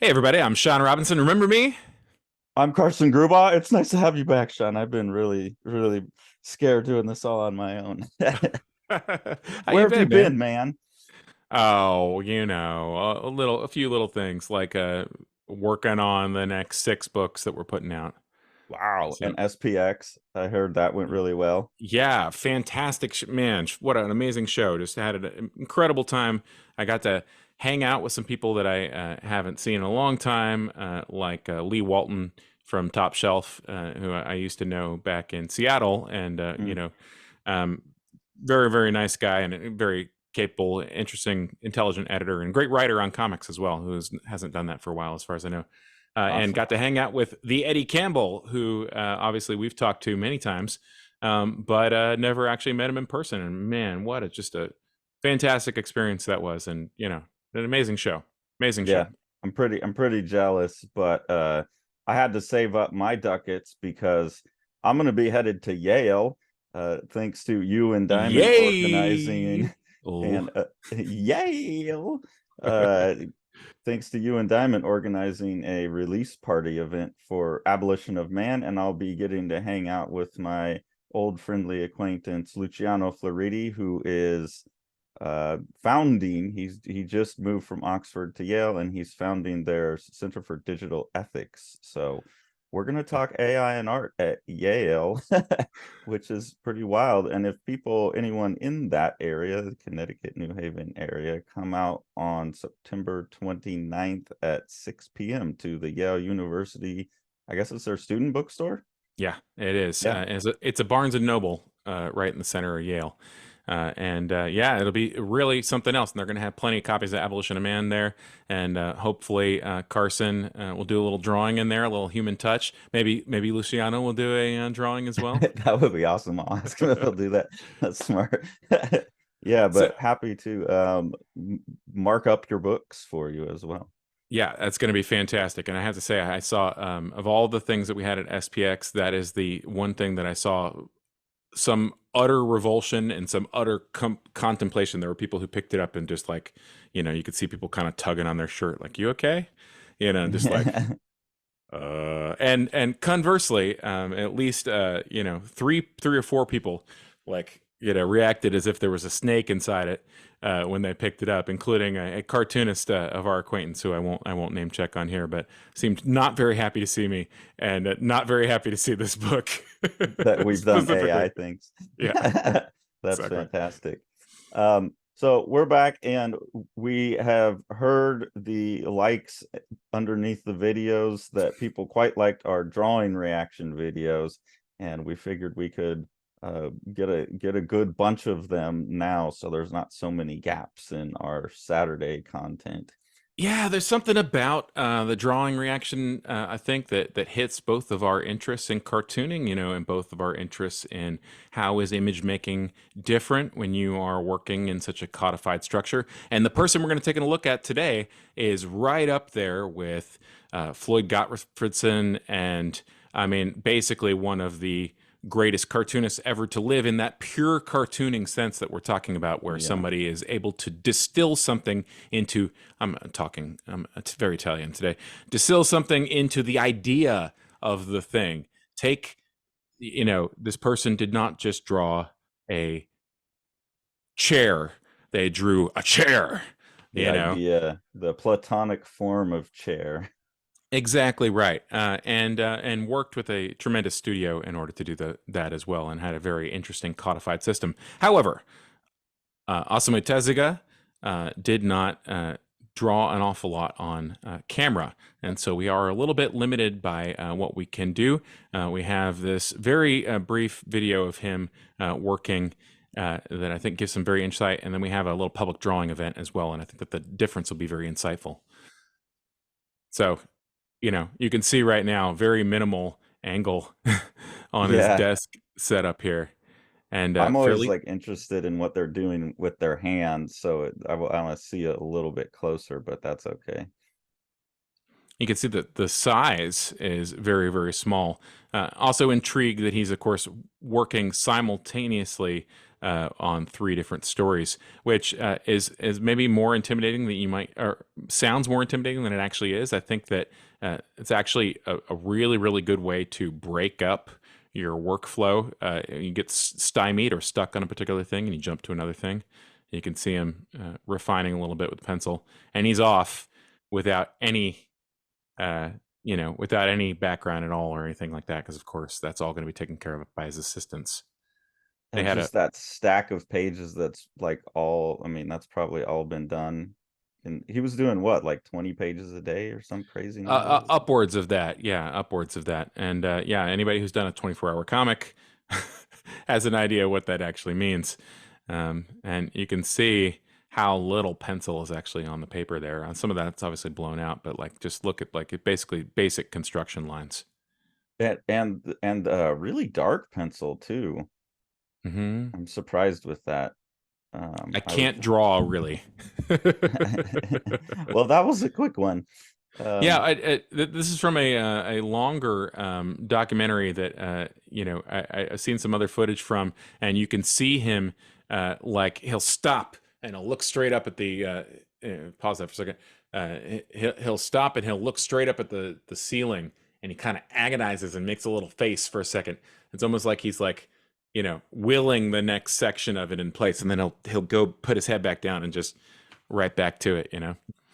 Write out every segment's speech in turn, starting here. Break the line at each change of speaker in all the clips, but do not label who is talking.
Hey everybody, I'm Sean Robinson. Remember me?
I'm Carson Grubaugh. It's nice to have you back, Sean. I've been really scared doing this all on my own.
How
Where
you
have you
been, man?
been, man?
Oh, a few little things like working on the next 6 books that we're putting out.
Wow,
So,
and SPX. I heard that went really well.
yeah, fantastic man. What an amazing show. Just had an incredible time. I got to hang out with some people that I haven't seen in a long time, like Lee Walton from Top Shelf, who I used to know back in Seattle, and
Mm,
Um, very nice guy and a very capable, interesting, intelligent editor and great writer on comics as well, who hasn't done that for a while, as far as I know. And
awesome.
got to hang out with the Eddie Campbell, who obviously we've talked to many times, but never actually met him in person. And man, just a fantastic experience that was, and an amazing show, amazing show.
Yeah, I'm pretty jealous, but I had to save up my ducats because I'm gonna be headed to Yale, thanks to you and Diamond
Yay!
organizing
Oh,
and Yale. Uh, Thanks to you and Diamond organizing a release party event for Abolition of Man, and I'll be getting to hang out with my old friendly acquaintance Luciano Floridi, who is founding. He just moved from Oxford to Yale, and he's founding their Center for Digital Ethics. So we're going to talk AI and art at Yale, which is pretty wild. And if anyone in that area, the Connecticut, New Haven area, come out on September 29th at 6 p.m. to the Yale University, I guess it's their student bookstore.
yeah, it is.
Yeah.
It's a Barnes and Noble right in the center of Yale. And yeah, it'll be really something else. And they're going to have plenty of copies of Abolition of Man there. And hopefully Carson will do a little drawing in there, a little human touch. Maybe Luciano will do a drawing as well.
That would be awesome. I'll ask him if he'll do that. That's smart. Yeah,
So
but happy to mark up your books for you as well.
yeah, that's going to be fantastic. And I have to say, I saw of all the things that we had at SPX, that is the one thing that I saw some utter revulsion and some utter contemplation. There were people who picked it up and just like, you could see people kind of tugging on their shirt, like, "You okay?" Just like, and conversely, at least three or four people like reacted as if there was a snake inside it when they picked it up, including a cartoonist of our acquaintance who I won't name check on here, but seemed not very happy to see me and not very happy to see this book
That we've done
specifically.
AI things.
Yeah,
That's
exactly.
fantastic. So we're back and we have heard the likes underneath the videos that people quite liked our drawing reaction videos, and we figured we could get a good bunch of them now, so there's not so many gaps in our Saturday content.
Yeah, there's something about the drawing reaction. I think that hits both of our interests in cartooning, and both of our interests in how is image making different when you are working in such a codified structure. And the person we're going to take a look at today is right up there with Floyd Gottfredson, and I mean, basically one of the greatest cartoonists ever to live in that pure cartooning sense that we're talking about, where
Yeah.
somebody is able to distill something into, it's very Italian today, distill something into the idea of the thing. Take, this person did not just draw a chair, they drew a chair,
The
you know.
idea, the platonic form of chair.
Exactly right, and worked with a tremendous studio in order to do that as well, and had a very interesting codified system. However, Osamu Tezuka did not draw an awful lot on camera, and so we are a little bit limited by what we can do. We have this very brief video of him working that I think gives some very insight, and then we have a little public drawing event as well, and I think that the difference will be very insightful. So, you can see right now, very minimal angle on his
Yeah.
desk setup here, and
I'm always
fairly.
like interested in what they're doing with their hands, so I want to see it a little bit closer, but that's okay.
You can see that the size is very small. Also intrigued that he's, of course, working simultaneously on 3 different stories, which is maybe more intimidating than you might, or sounds more intimidating than it actually is. I think that it's actually a really, really good way to break up your workflow. You get stymied or stuck on a particular thing, and you jump to another thing. You can see him refining a little bit with the pencil, and he's off without any, uh, without any background at all or anything like that, because of course that's all going to be taken care of by his assistants. They
And
had a
just that stack of pages that's like all, I mean, that's probably all been done. And he was doing what, like 20 pages a day or some crazy number?
upwards of that, yeah, upwards of that, and yeah, anybody who's done a 24-hour comic has an idea what that actually means, and you can see how little pencil is actually on the paper there. On some of that's obviously blown out, but like just look at like it basically basic construction lines.
And really dark pencil too.
Hmm.
I'm surprised with that.
I
I would
can't draw really.
well, that was a quick one.
Yeah,
Um,
this is from a longer documentary that I've seen some other footage from, and you can see him like he'll stop and he'll look straight up at the pause that for a second. He'll stop and he'll look straight up at the ceiling, and he kind of agonizes and makes a little face for a second. It's almost like he's like willing the next section of it in place, and then he'll go put his head back down and just right back to it.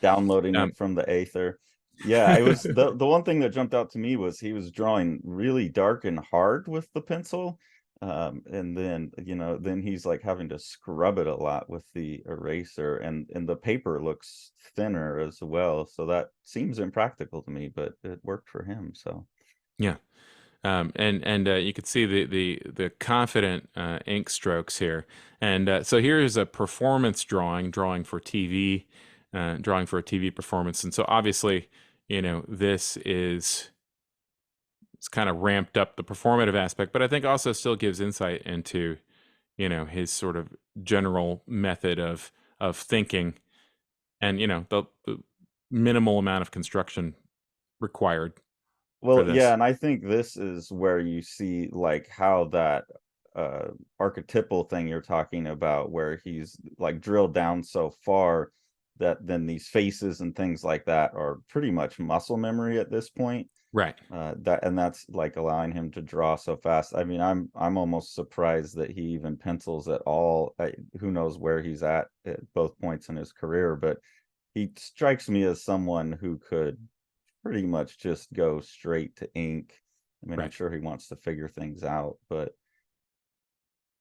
Downloading
Um,
it from the Aether. Yeah, it was the one thing that jumped out to me was he was drawing really dark and hard with the pencil. And then, then he's like having to scrub it a lot with the eraser, and the paper looks thinner as well. So that seems impractical to me, but it worked for him. So
yeah. And you can see the confident ink strokes here. And so here is a performance drawing for TV, drawing for a TV performance. And so obviously, this is it's kind of ramped up the performative aspect, but I think also still gives insight into his sort of general method of thinking, and the minimal amount of construction required for
well, yeah,
this.
and I think this is where you see like how that archetypal thing you're talking about, where he's like drilled down so far that then these faces and things like that are pretty much muscle memory at this point.
Right.
That's like allowing him to draw so fast. I mean, I'm almost surprised that he even pencils at all. Who knows where he's at both points in his career, but he strikes me as someone who could pretty much just go straight to ink. I mean, I'm
Right.
sure he wants to figure things out, but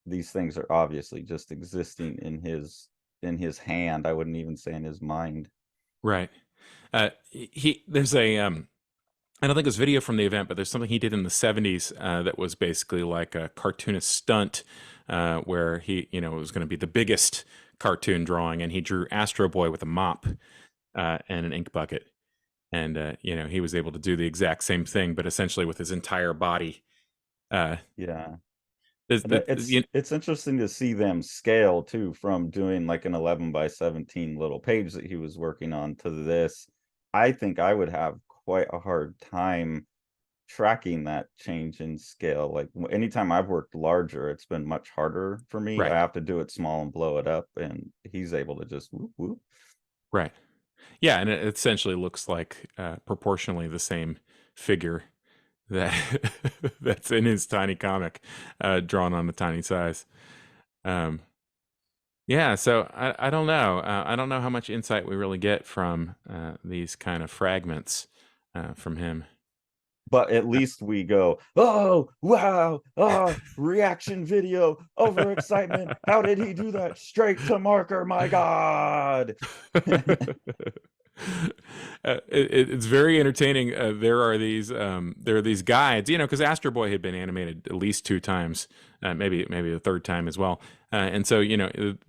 these things are obviously just existing in his hand. I wouldn't even say in his mind.
Right. There's a I don't think it was video from the event, but there's something he did in the 70s that was basically like a cartoonist stunt where he, it was going to be the biggest cartoon drawing, and he drew Astro Boy with a mop and an ink bucket. And, he was able to do the exact same thing, but essentially with his entire body. Uh,
Yeah.
is
And
the,
it's interesting to see them scale too, from doing like an 11 by 17 little page that he was working on to this. I think I would have quite a hard time tracking that change in scale. Like anytime I've worked larger, it's been much harder for me. I
right,
have to do it small and blow it up, and he's able to just whoop whoop.
right. Yeah, and it essentially looks like proportionally the same figure that that's in his tiny comic, drawn on the tiny size. Um, yeah, so I don't know. I don't know how much insight we really get from these kind of fragments from him.
But at least we go, oh wow, oh reaction video, overexcitement. How did he do that? Straight to marker, my god.
It's very entertaining. There are these guides, because Astro Boy had been animated at least 2 times, maybe the third time as well. And so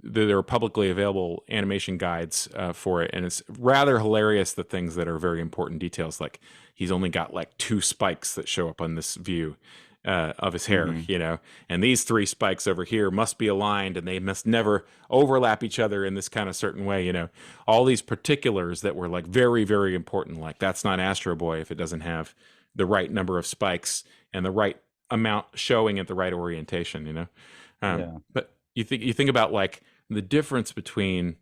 there are publicly available animation guides for it, and it's rather hilarious the things that are very important details, like he's only got like 2 spikes that show up on this view of his hair,
Mhm.
and these 3 spikes over here must be aligned, and they must never overlap each other in this kind of certain way. All these particulars that were like very, very important. Like that's not Astro Boy if it doesn't have the right number of spikes and the right amount showing at the right orientation.
Yeah.
But you think about like the difference between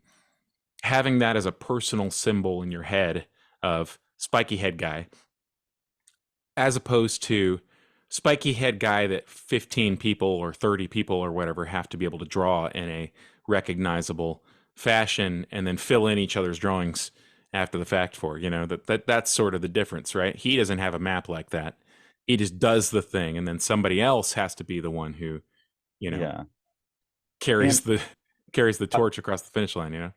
having that as a personal symbol in your head of spiky head guy, as opposed to spiky head guy that 15 people or 30 people or whatever have to be able to draw in a recognizable fashion and then fill in each other's drawings after the fact for, that's sort of the difference, right? He doesn't have a map like that. He just does the thing, and then somebody else has to be the one who, you know,
Yeah.
carries
And
the carries the torch across the finish line.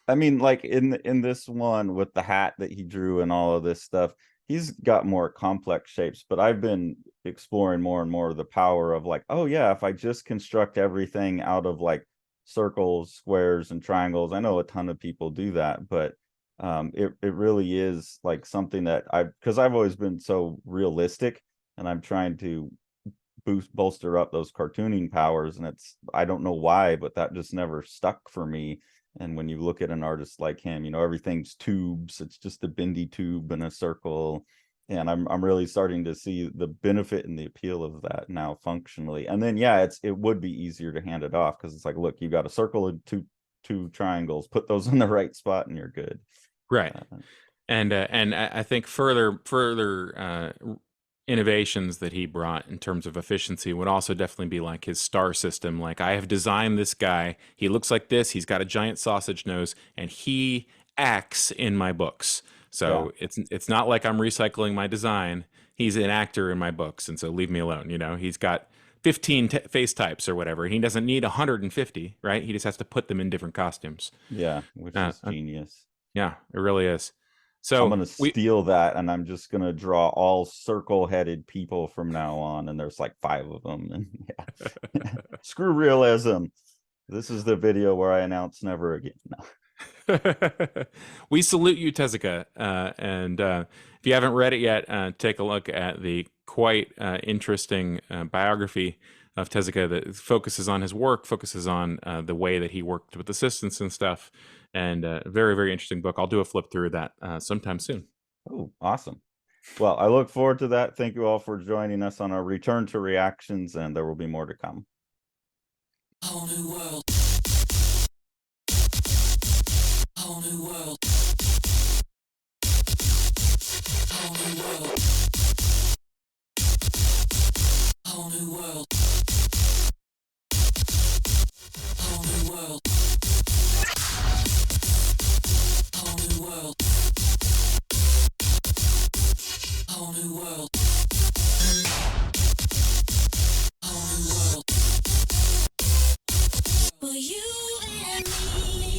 I mean, like in this one with the hat that he drew and all of this stuff, he's got more complex shapes, but I've been exploring more and more the power of like, oh yeah, if I just construct everything out of like circles, squares, and triangles. I know a ton of people do that, but it really is like something that because I've always been so realistic, and I'm trying to bolster up those cartooning powers, and I don't know why, but that just never stuck for me. And when you look at an artist like him, everything's tubes. It's just a bendy tube in a circle. And I'm really starting to see the benefit and the appeal of that now functionally. And then yeah, it would be easier to hand it off, because it's like, look, you got a circle and two triangles, put those in the right spot and you're good.
Right. And I think further innovations that he brought in terms of efficiency would also definitely be like his star system. Like, I have designed this guy. He looks like this. He's got a giant sausage nose, and he acts in my books. So it's not like I'm recycling my design. He's an actor in my books, and so leave me alone. He's got 15 face types or whatever. He doesn't need 150, right? He just has to put them in different costumes.
Yeah, which is genius.
Yeah, it really is. So
I'm gonna steal that, and I'm just gonna draw all circle-headed people from now on, and there's like 5 of them. And yeah, screw realism. This is the video where I announce never again. No.
We salute you, Tezuka, and if you haven't read it yet, take a look at the quite interesting biography of Tezuka that focuses on his work, focuses on the way that he worked with assistants and stuff. And very, very interesting book. I'll do a flip through that sometime soon.
Oh, awesome. Well, I look forward to that. Thank you all for joining us on our return to reactions, and there will be more to come.
Whole new world. Whole new world. Whole new world. Whole new world. Whole new world. Whole new world. Whole new world. Whole new world. For you and me.